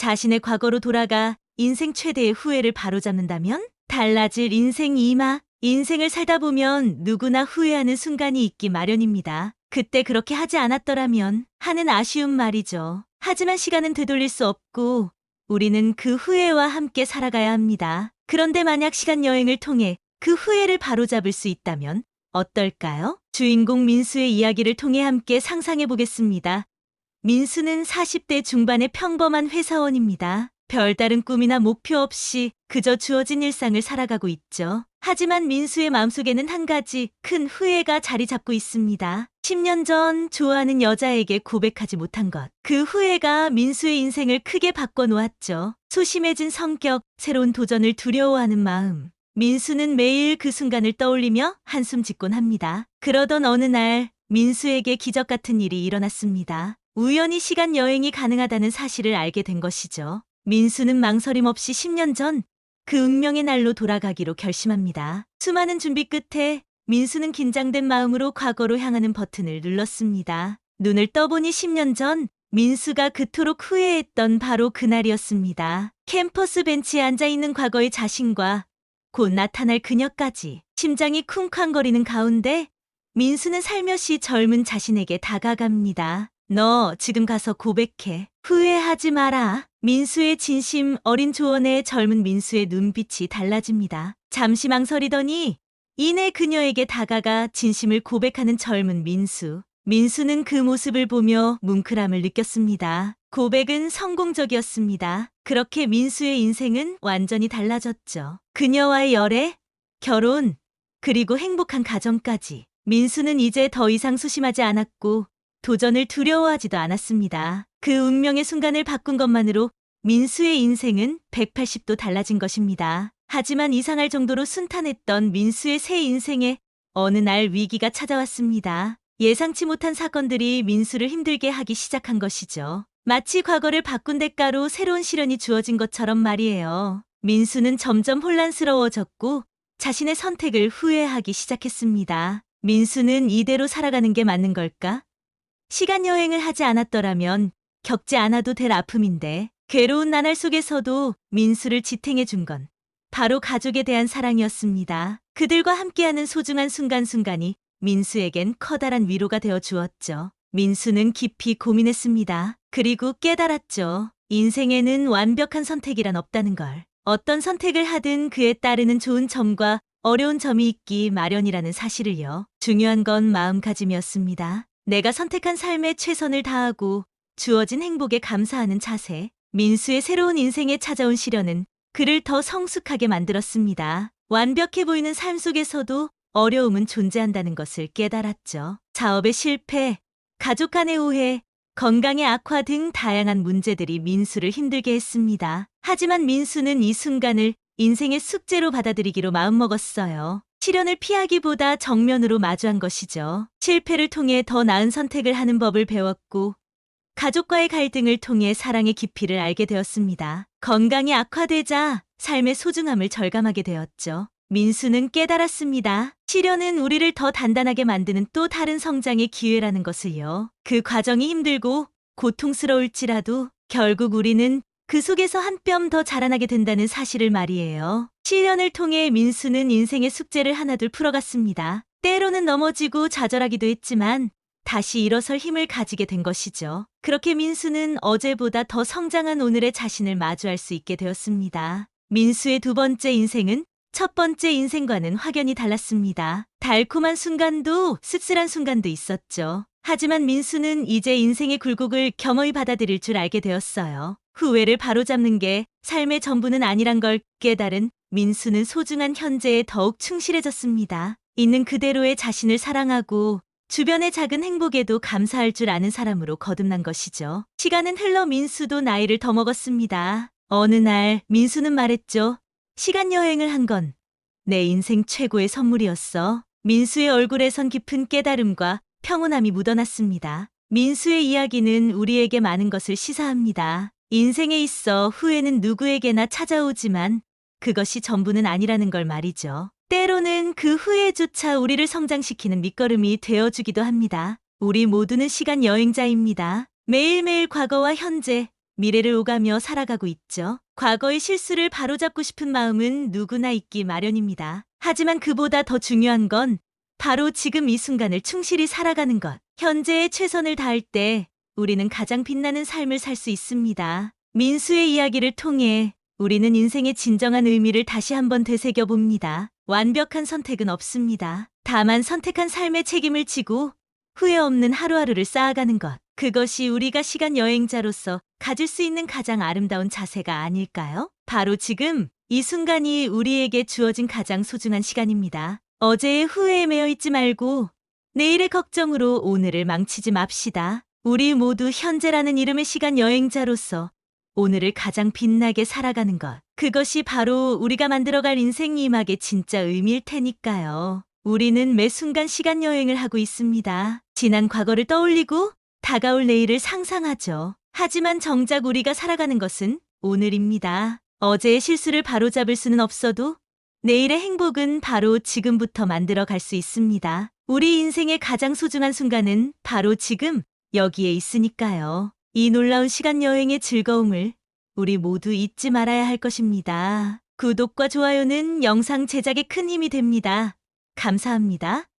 자신의 과거로 돌아가 인생 최대의 후회를 바로잡는다면? 달라질 인생 2막. 인생을 살다 보면 누구나 후회하는 순간이 있기 마련입니다. 그때 그렇게 하지 않았더라면 하는 아쉬운 말이죠. 하지만 시간은 되돌릴 수 없고 우리는 그 후회와 함께 살아가야 합니다. 그런데 만약 시간 여행을 통해 그 후회를 바로잡을 수 있다면 어떨까요? 주인공 민수의 이야기를 통해 함께 상상해 보겠습니다. 민수는 40대 중반의 평범한 회사원입니다. 별다른 꿈이나 목표 없이 그저 주어진 일상을 살아가고 있죠. 하지만 민수의 마음속에는 한 가지 큰 후회가 자리 잡고 있습니다. 10년 전 좋아하는 여자에게 고백하지 못한 것. 그 후회가 민수의 인생을 크게 바꿔놓았죠. 소심해진 성격, 새로운 도전을 두려워하는 마음. 민수는 매일 그 순간을 떠올리며 한숨 짓곤 합니다. 그러던 어느 날 민수에게 기적 같은 일이 일어났습니다. 우연히 시간 여행이 가능하다는 사실을 알게 된 것이죠. 민수는 망설임 없이 10년 전 그 운명의 날로 돌아가기로 결심합니다. 수많은 준비 끝에 민수는 긴장된 마음으로 과거로 향하는 버튼을 눌렀습니다. 눈을 떠보니 10년 전 민수가 그토록 후회했던 바로 그날이었습니다. 캠퍼스 벤치에 앉아있는 과거의 자신과 곧 나타날 그녀까지. 심장이 쿵쾅거리는 가운데 민수는 살며시 젊은 자신에게 다가갑니다. 너 지금 가서 고백해. 후회하지 마라. 민수의 진심 어린 조언에 젊은 민수의 눈빛이 달라집니다. 잠시 망설이더니 이내 그녀에게 다가가 진심을 고백하는 젊은 민수. 민수는 그 모습을 보며 뭉클함을 느꼈습니다. 고백은 성공적이었습니다. 그렇게 민수의 인생은 완전히 달라졌죠. 그녀와의 열애, 결혼, 그리고 행복한 가정까지. 민수는 이제 더 이상 소심하지 않았고 도전을 두려워하지도 않았습니다. 그 운명의 순간을 바꾼 것만으로 민수의 인생은 180도 달라진 것입니다. 하지만 이상할 정도로 순탄했던 민수의 새 인생에 어느 날 위기가 찾아왔습니다. 예상치 못한 사건들이 민수를 힘들게 하기 시작한 것이죠. 마치 과거를 바꾼 대가로 새로운 시련이 주어진 것처럼 말이에요. 민수는 점점 혼란스러워졌고 자신의 선택을 후회하기 시작했습니다. 민수는 이대로 살아가는 게 맞는 걸까? 시간 여행을 하지 않았더라면 겪지 않아도 될 아픔인데 괴로운 나날 속에서도 민수를 지탱해 준 건 바로 가족에 대한 사랑이었습니다. 그들과 함께하는 소중한 순간순간이 민수에겐 커다란 위로가 되어 주었죠. 민수는 깊이 고민했습니다. 그리고 깨달았죠. 인생에는 완벽한 선택이란 없다는 걸. 어떤 선택을 하든 그에 따르는 좋은 점과 어려운 점이 있기 마련이라는 사실을요. 중요한 건 마음가짐이었습니다. 내가 선택한 삶에 최선을 다하고 주어진 행복에 감사하는 자세. 민수의 새로운 인생에 찾아온 시련은 그를 더 성숙하게 만들었습니다. 완벽해 보이는 삶 속에서도 어려움은 존재한다는 것을 깨달았죠. 사업의 실패, 가족 간의 오해, 건강의 악화 등 다양한 문제들이 민수를 힘들게 했습니다. 하지만 민수는 이 순간을 인생의 숙제로 받아들이기로 마음먹었어요. 시련을 피하기보다 정면으로 마주한 것이죠. 실패를 통해 더 나은 선택을 하는 법을 배웠고 가족과의 갈등을 통해 사랑의 깊이를 알게 되었습니다. 건강이 악화되자 삶의 소중함을 절감하게 되었죠. 민수는 깨달았습니다. 시련은 우리를 더 단단하게 만드는 또 다른 성장의 기회라는 것을요. 그 과정이 힘들고 고통스러울지라도 결국 우리는 그 속에서 한 뼘 더 자라나게 된다는 사실을 말이에요. 시련을 통해 민수는 인생의 숙제를 하나둘 풀어갔습니다. 때로는 넘어지고 좌절하기도 했지만 다시 일어설 힘을 가지게 된 것이죠. 그렇게 민수는 어제보다 더 성장한 오늘의 자신을 마주할 수 있게 되었습니다. 민수의 두 번째 인생은 첫 번째 인생과는 확연히 달랐습니다. 달콤한 순간도 씁쓸한 순간도 있었죠. 하지만 민수는 이제 인생의 굴곡을 겸허히 받아들일 줄 알게 되었어요. 후회를 바로잡는 게 삶의 전부는 아니란 걸 깨달은 민수는 소중한 현재에 더욱 충실해졌습니다. 있는 그대로의 자신을 사랑하고 주변의 작은 행복에도 감사할 줄 아는 사람으로 거듭난 것이죠. 시간은 흘러 민수도 나이를 더 먹었습니다. 어느 날 민수는 말했죠. 시간 여행을 한 건 내 인생 최고의 선물이었어. 민수의 얼굴에선 깊은 깨달음과 평온함이 묻어났습니다. 민수의 이야기는 우리에게 많은 것을 시사합니다. 인생에 있어 후회는 누구에게나 찾아오지만 그것이 전부는 아니라는 걸 말이죠. 때로는 그 후회조차 우리를 성장시키는 밑거름이 되어주기도 합니다. 우리 모두는 시간 여행자입니다. 매일매일 과거와 현재, 미래를 오가며 살아가고 있죠. 과거의 실수를 바로잡고 싶은 마음은 누구나 있기 마련입니다. 하지만 그보다 더 중요한 건 바로 지금 이 순간을 충실히 살아가는 것. 현재의 최선을 다할 때 우리는 가장 빛나는 삶을 살 수 있습니다. 민수의 이야기를 통해 우리는 인생의 진정한 의미를 다시 한번 되새겨 봅니다. 완벽한 선택은 없습니다. 다만 선택한 삶의 책임을 지고 후회 없는 하루하루를 쌓아가는 것. 그것이 우리가 시간 여행자로서 가질 수 있는 가장 아름다운 자세가 아닐까요? 바로 지금 이 순간이 우리에게 주어진 가장 소중한 시간입니다. 어제의 후회에 매여 있지 말고 내일의 걱정으로 오늘을 망치지 맙시다. 우리 모두 현재라는 이름의 시간 여행자로서 오늘을 가장 빛나게 살아가는 것. 그것이 바로 우리가 만들어갈 인생 이막의 진짜 의미일 테니까요. 우리는 매 순간 시간 여행을 하고 있습니다. 지난 과거를 떠올리고 다가올 내일을 상상하죠. 하지만 정작 우리가 살아가는 것은 오늘입니다. 어제의 실수를 바로잡을 수는 없어도 내일의 행복은 바로 지금부터 만들어 갈 수 있습니다. 우리 인생의 가장 소중한 순간은 바로 지금 여기에 있으니까요. 이 놀라운 시간 여행의 즐거움을 우리 모두 잊지 말아야 할 것입니다. 구독과 좋아요는 영상 제작에 큰 힘이 됩니다. 감사합니다.